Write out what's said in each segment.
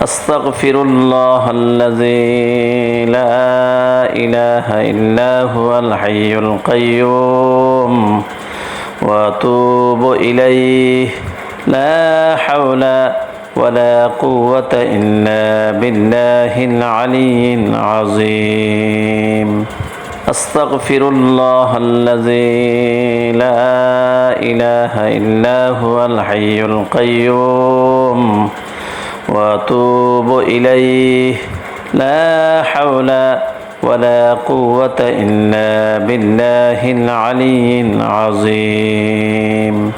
أستغفر الله الذي لا إله إلا هو الحي القيوم وأتوب إليه لا حول ولا قوة إلا بالله العلي العظيم أستغفر الله الذي لا إله إلا هو الحي القيوم وأتوب إليه لا حول ولا قوة إلا بالله العلي العظيم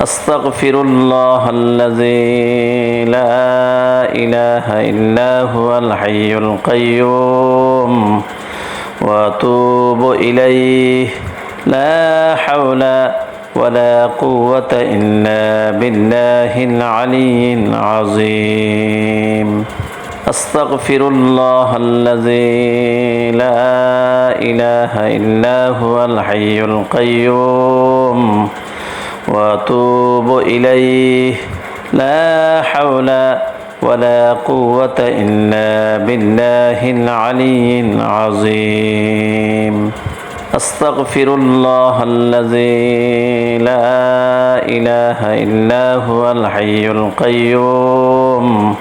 أستغفر الله الذي لا إله إلا هو الحي القيوم وأتوب إليه لا حول ولا قوة إلا بالله العلي العظيم أستغفر الله الذي لا إله إلا هو الحي القيوم وأتوب إليه لا حول ولا قوة إلا بالله العلي العظيم أستغفر الله الذي لا إله إلا هو الحي القيوم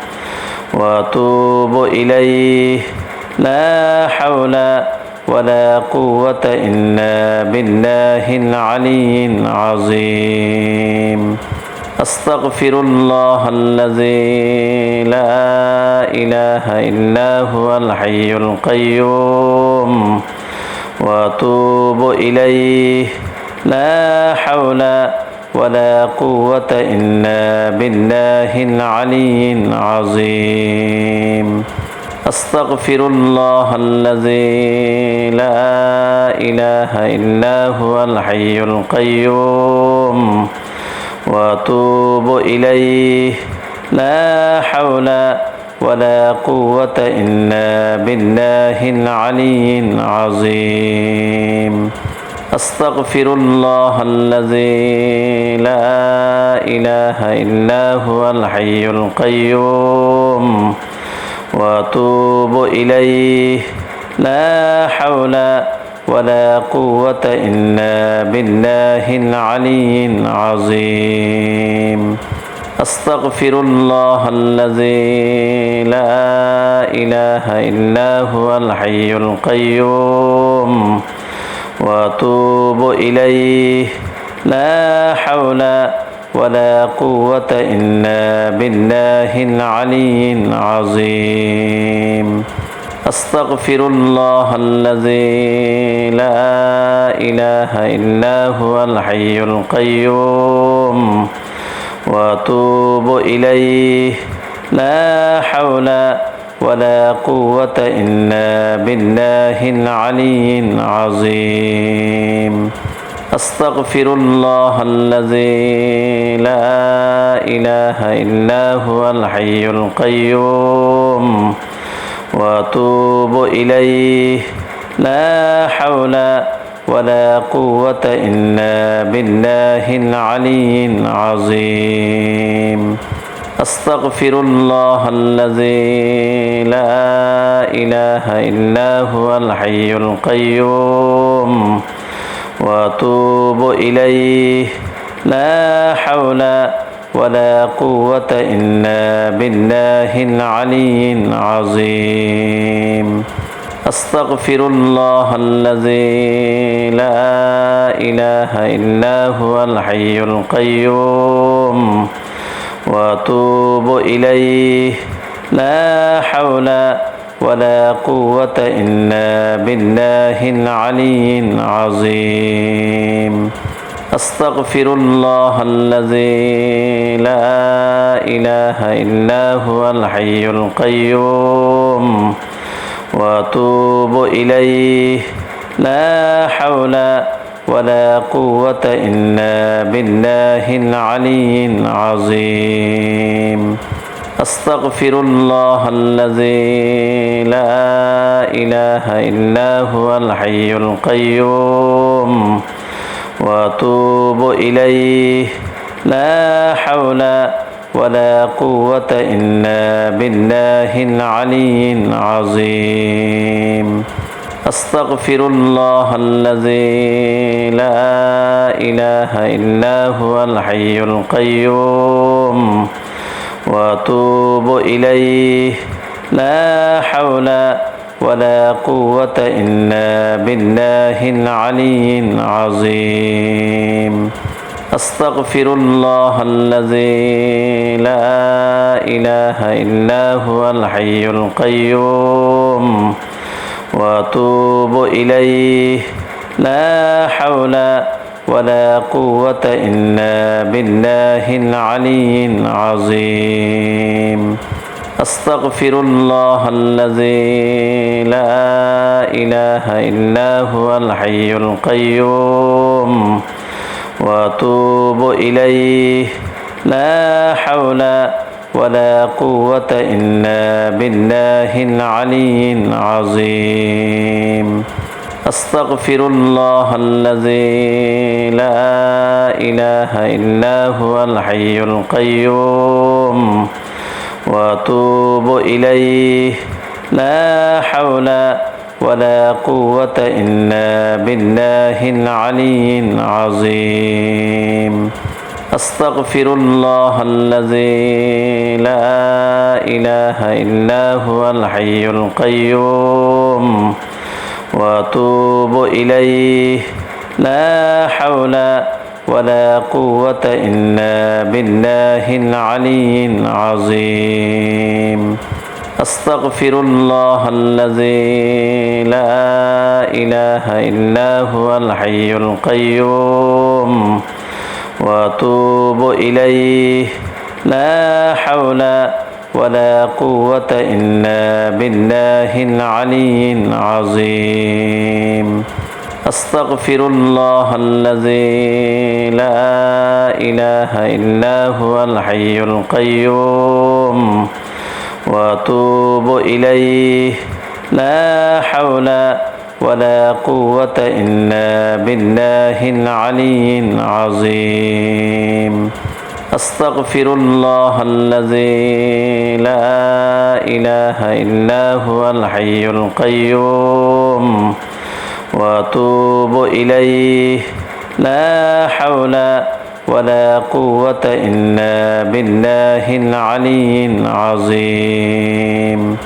وأتوب إليه لا حول ولا قوة إلا بالله العلي العظيم أستغفر الله الذي لا إله إلا هو الحي القيوم وأتوب إليه لا حول ولا قوة إلا بالله العلي العظيم أستغفر الله الذي لا إله إلا هو الحي القيوم وأتوب إليه لا حول ولا قوة إلا بالله العلي العظيم أستغفر الله الذي لا إله إلا هو الحي القيوم وأتوب إليه لا حول ولا قوة إلا بالله العلي العظيم أستغفر الله الذي لا إله إلا هو الحي القيوم وأتوب إليه لا حول ولا قوة إلا بالله العلي العظيم أستغفر الله الذي لا إله إلا هو الحي القيوم وأتوب إليه لا حول ولا قوة إلا بالله العلي العظيم أستغفر الله الذي لا إله إلا هو الحي القيوم وأتوب إليه لا حول ولا قوة إلا بالله العلي العظيم أستغفر الله الذي لا إله إلا هو الحي القيوم وأتوب إليه لا حول ولا قوة إلا بالله العلي العظيم أستغفر الله الذي لا إله إلا هو الحي القيوم وأتوب إليه لا حول ولا قوة إلا بالله العلي العظيم أستغفر الله الذي لا إله إلا هو الحي القيوم وأتوب إليه لا حول ولا قوة إلا بالله العلي العظيم أستغفر الله الذي لا إله إلا هو الحي القيوم وأتوب إليه لا حول ولا قوة إلا بالله العلي العظيم أستغفر الله الذي لا إله إلا هو الحي القيوم وأتوب إليه لا حول ولا قوة إلا بالله العلي العظيم أستغفر الله الذي لا إله إلا هو الحي القيوم وأتوب إليه لا حول ولا قوة إلا بالله العلي العظيم أستغفر الله الذي لا إله إلا هو الحي القيوم وأتوب إليه لا حول ولا قوة إلا بالله العلي العظيم أستغفر الله الذي لا إله إلا هو الحي القيوم وأتوب إليه لا حول ولا قوة إلا بالله العلي العظيم أستغفر الله الذي لا إله إلا هو الحي القيوم وأتوب إليه لا حول ولا قوة إلا بالله العلي العظيم أستغفر الله الذي لا إله إلا هو الحي القيوم وأتوب إليه لا حول ولا قوة إلا بالله العلي العظيم أستغفر الله الذي لا إله إلا هو الحي القيوم وأتوب إليه لا حول ولا قوة إلا بالله العلي العظيم أستغفر الله الذي لا إله إلا هو الحي القيوم وأتوب إليه لا حول ولا قوة إلا بالله العلي العظيم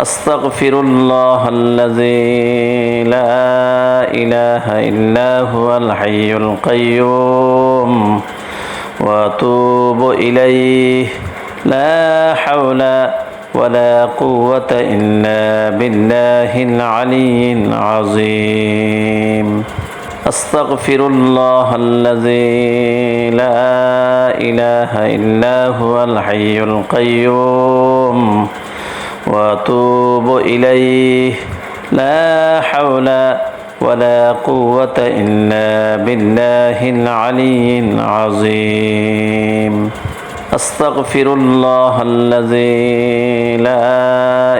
أستغفر الله الذي لا إله إلا هو الحي القيوم وأتوب إليه لا حول ولا قوة إلا بالله العلي العظيم أستغفر الله الذي لا إله إلا هو الحي القيوم وأتوب إليه لا حول ولا قوة إلا بالله العلي العظيم أستغفر الله الذي لا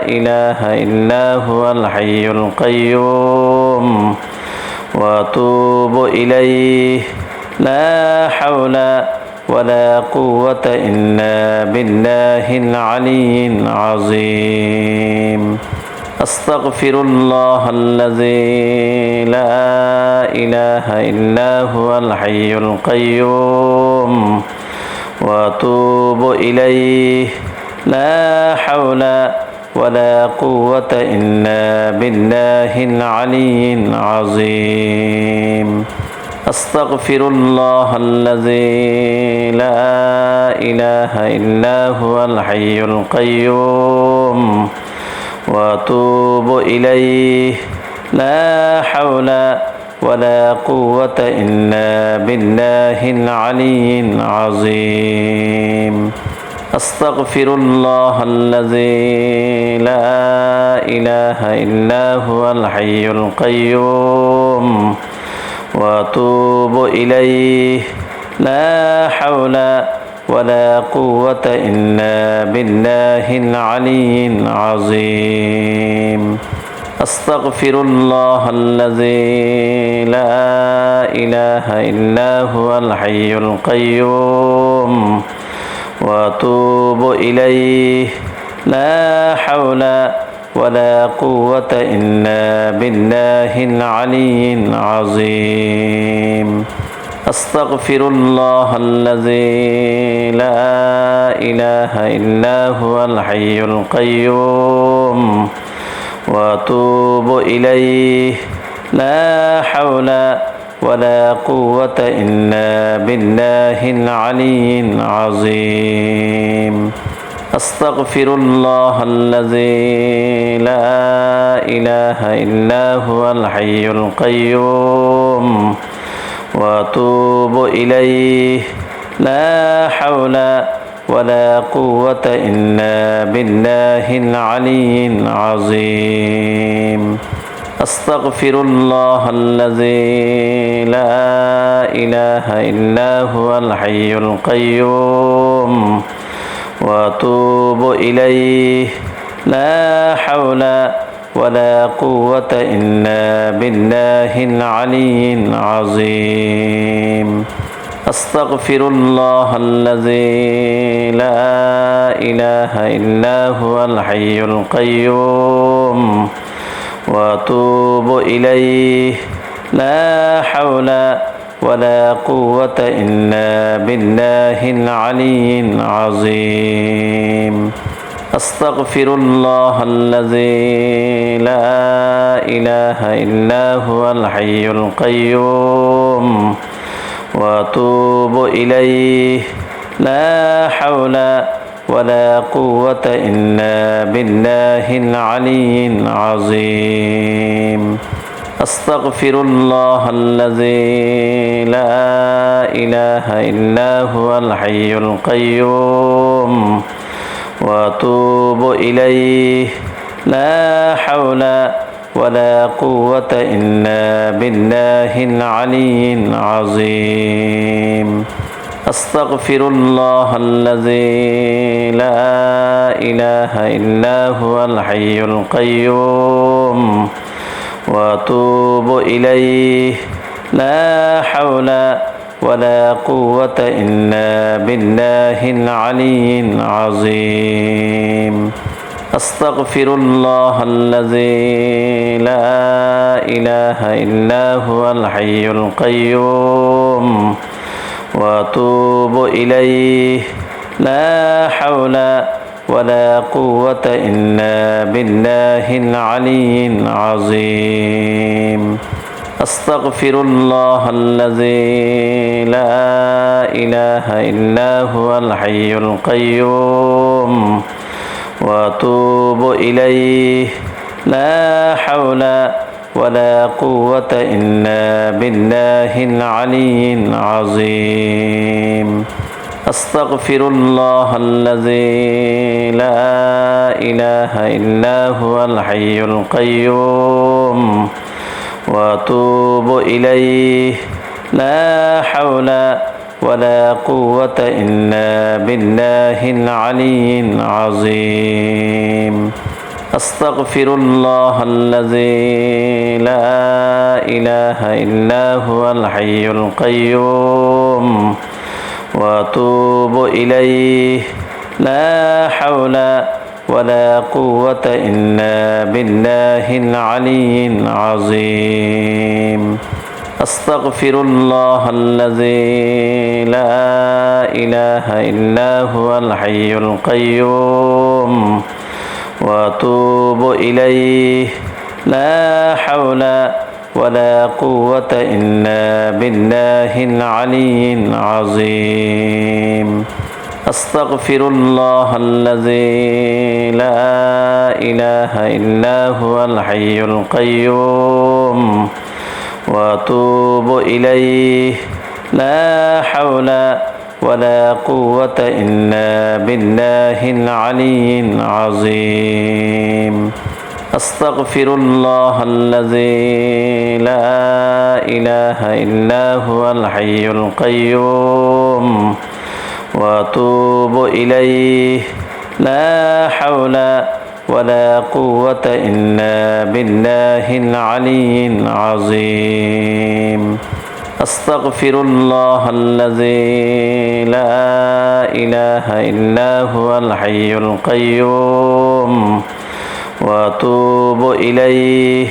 إله إلا هو الحي القيوم وأتوب إليه لا حول ولا قوة إلا بالله العلي العظيم أستغفر الله الذي لا إله إلا هو الحي القيوم وأتوب إليه لا حول ولا قوة إلا بالله العلي العظيم أستغفر الله الذي لا إله إلا هو الحي القيوم وأتوب إليه لا حول ولا قوة إلا بالله العلي العظيم أستغفر الله الذي لا إله إلا هو الحي القيوم وأتوب إليه لا حول ولا قوة إلا بالله العلي العظيم أستغفر الله الذي لا إله إلا هو الحي القيوم وأتوب إليه لا حول ولا قوة إلا بالله العلي العظيم أستغفر الله الذي لا إله إلا هو الحي القيوم وأتوب إليه لا حول ولا قوة إلا بالله العلي العظيم أستغفر الله الذي لا إله إلا هو الحي القيوم وأتوب إليه لا حول ولا قوة إلا بالله العلي العظيم أستغفر الله الذي لا إله إلا هو الحي القيوم وأتوب إليه لا حول ولا قوة إلا بالله العلي العظيم أستغفر الله الذي لا إله إلا هو الحي القيوم وأتوب إليه لا حول ولا قوة إلا بالله العلي العظيم أستغفر الله الذي لا إله إلا هو الحي القيوم وأتوب إليه لا حول ولا قوة إلا بالله العلي العظيم أستغفر الله الذي لا إله إلا هو الحي القيوم وأتوب إليه لا حول ولا قوة إلا بالله العلي العظيم أستغفر الله الذي لا إله إلا هو الحي القيوم وأتوب إليه لا حول ولا قوة إلا بالله العلي العظيم أستغفر الله الذي لا إله إلا هو الحي القيوم وأتوب إليه لا حول ولا قوة إلا بالله العلي العظيم أستغفر الله الذي لا إله إلا هو الحي القيوم وأتوب إليه لا حول ولا قوة إلا بالله العلي العظيم أستغفر الله الذي لا إله إلا هو الحي القيوم وأتوب إليه لا حول ولا قوة إلا بالله العلي العظيم أستغفر الله الذي لا إله إلا هو الحي القيوم وأتوب إليه لا حول ولا قوة إلا بالله العلي العظيم أستغفر الله الذي لا إله إلا هو الحي القيوم وأتوب إليه لا حول ولا قوة إلا بالله العلي العظيم أستغفر الله الذي لا إله إلا هو الحي القيوم وأتوب إليه لا حول ولا قوة إلا بالله العلي العظيم أستغفر الله الذي لا إله إلا هو الحي القيوم وأتوب إليه لا حول ولا قوة إلا بالله العلي العظيم أستغفر الله الذي لا إله إلا هو الحي القيوم وأتوب إليه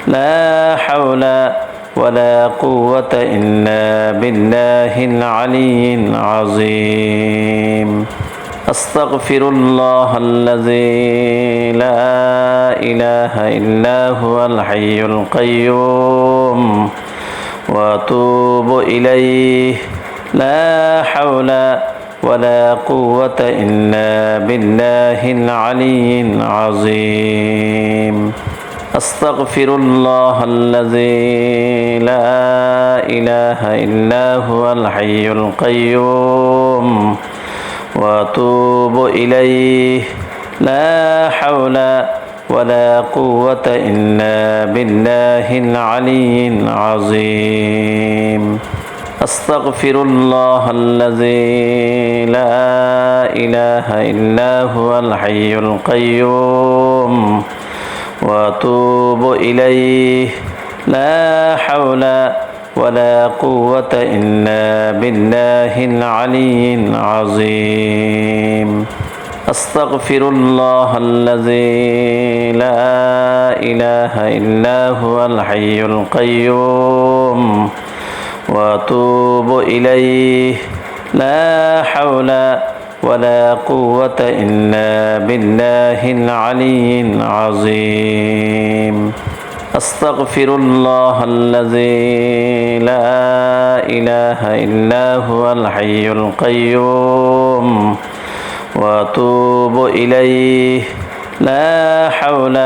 لا حول ولا قوة إلا بالله العلي العظيم أستغفر الله الذي لا إله إلا هو الحي القيوم وأتوب إليه لا حول ولا قوة إلا بالله العلي العظيم أستغفر الله الذي لا إله إلا هو الحي القيوم وأتوب إليه لا حول ولا قوة إلا بالله العلي العظيم أستغفر الله الذي لا إله إلا هو الحي القيوم وأتوب إليه لا حول ولا قوة إلا بالله العلي العظيم أستغفر الله الذي لا إله إلا هو الحي القيوم وأتوب إليه لا حول ولا قوة إلا بالله العلي العظيم أستغفر الله الذي لا إله إلا هو الحي القيوم وأتوب إليه لا حول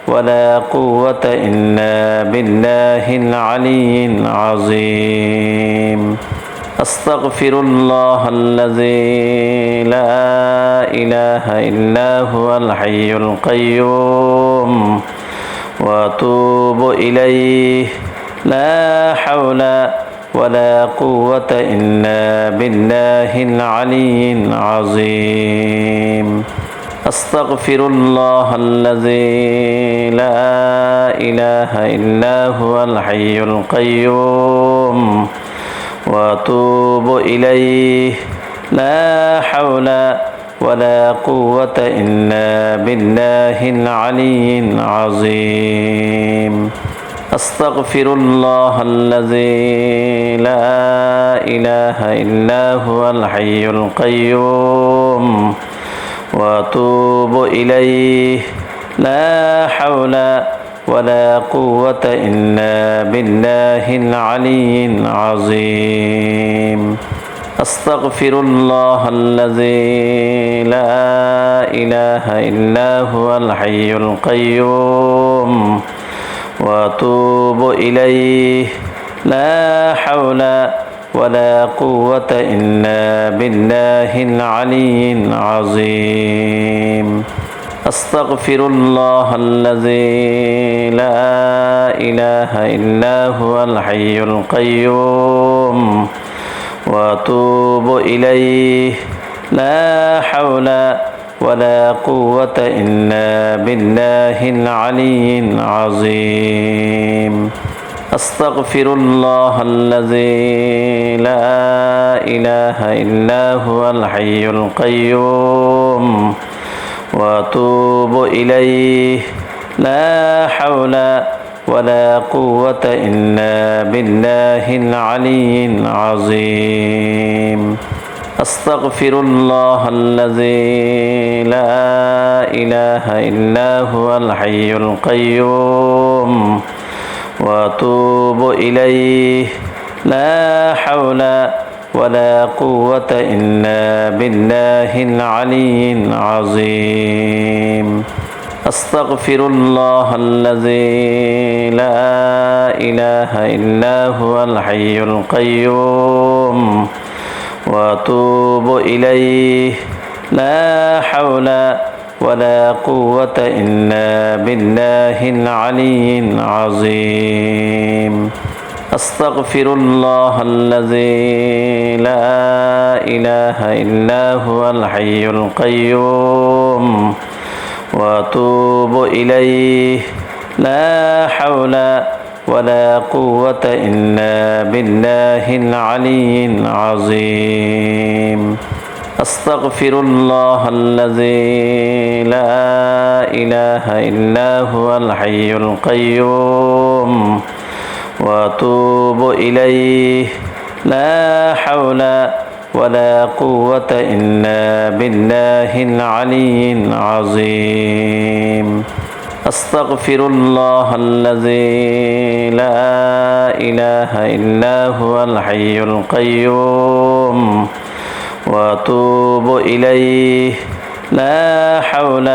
ولا قوة إلا بالله العلي العظيم أستغفر الله الذي لا إله إلا هو الحي القيوم وأتوب إليه لا حول ولا قوة إلا بالله العلي العظيم أستغفر الله الذي لا إله إلا هو الحي القيوم وأتوب إليه لا حول ولا قوة إلا بالله العلي العظيم أستغفر الله الذي لا إله إلا هو الحي القيوم وأتوب إليه لا حول ولا قوة إلا بالله العلي العظيم أستغفر الله الذي لا إله إلا هو الحي القيوم وأتوب إليه لا حول ولا قوة إلا بالله العلي العظيم أستغفر الله الذي لا إله إلا هو الحي القيوم وأتوب إليه لا حول ولا قوة إلا بالله العلي العظيم أستغفر الله الذي لا إله إلا هو الحي القيوم وأتوب إليه لا حول ولا قوة إلا بالله العلي العظيم أستغفر الله الذي لا إله إلا هو الحي القيوم وأتوب إليه لا حول ولا قوة إلا بالله العلي العظيم أستغفر الله الذي لا إله إلا هو الحي القيوم وأتوب إليه لا حول ولا قوة إلا بالله العلي العظيم أستغفر الله الذي لا إله إلا هو الحي القيوم وأتوب إليه لا حول ولا قوة إلا بالله العلي العظيم أستغفر الله الذي لا إله إلا هو الحي القيوم وأتوب إليه لا حول ولا قوة إلا بالله العلي العظيم أستغفر الله الذي لا إله إلا هو الحي القيوم وأتوب إليه لا حول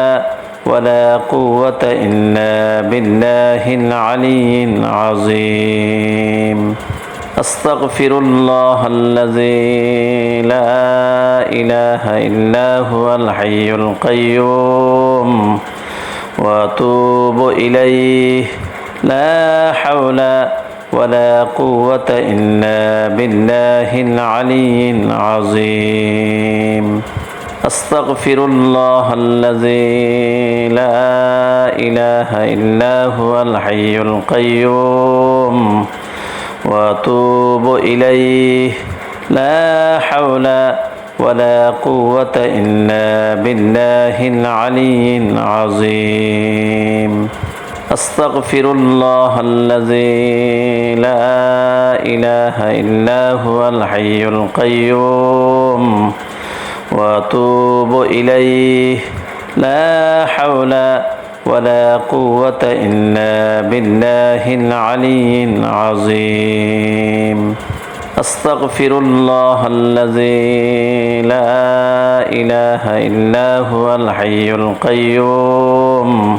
ولا قوة إلا بالله العلي العظيم أستغفر الله الذي لا إله إلا هو الحي القيوم وأتوب إليه لا حول ولا قوة إلا بالله العلي العظيم أستغفر الله الذي لا إله إلا هو الحي القيوم وأتوب إليه لا حول ولا قوة إلا بالله العلي العظيم أستغفر الله الذي لا إله إلا هو الحي القيوم وأتوب إليه لا حول ولا قوة إلا بالله العلي العظيم أستغفر الله الذي لا إله إلا هو الحي القيوم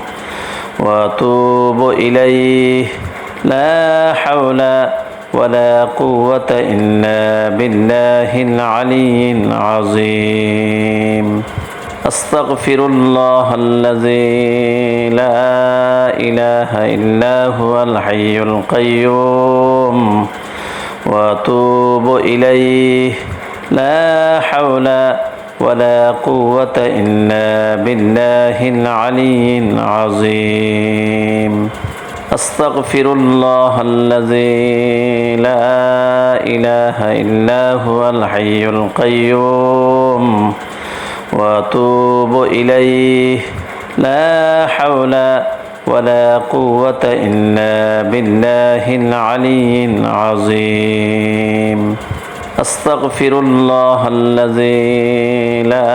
وأتوب إليه لا حول ولا قوة إلا بالله العلي العظيم أستغفر الله الذي لا إله إلا هو الحي القيوم وأتوب إليه لا حول ولا قوة إلا بالله العلي العظيم أستغفر الله الذي لا إله إلا هو الحي القيوم وأتوب إليه لا حول ولا قوة إلا بالله العلي العظيم أستغفر الله الذي لا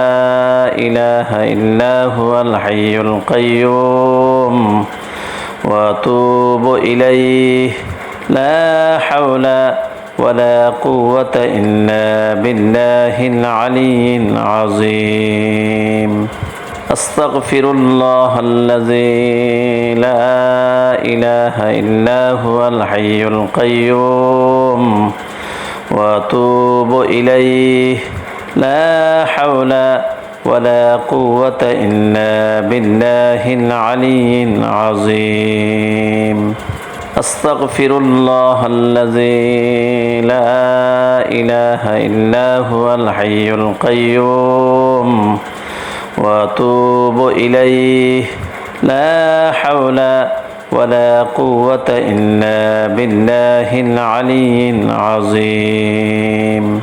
إله إلا هو الحي القيوم وأتوب إليه لا حول ولا قوة إلا بالله العلي العظيم أستغفر الله الذي لا إله إلا هو الحي القيوم وأتوب إليه لا حول ولا قوة إلا بالله العلي العظيم أستغفر الله الذي لا إله إلا هو الحي القيوم وأتوب إليه لا حول ولا قوة إلا بالله العلي العظيم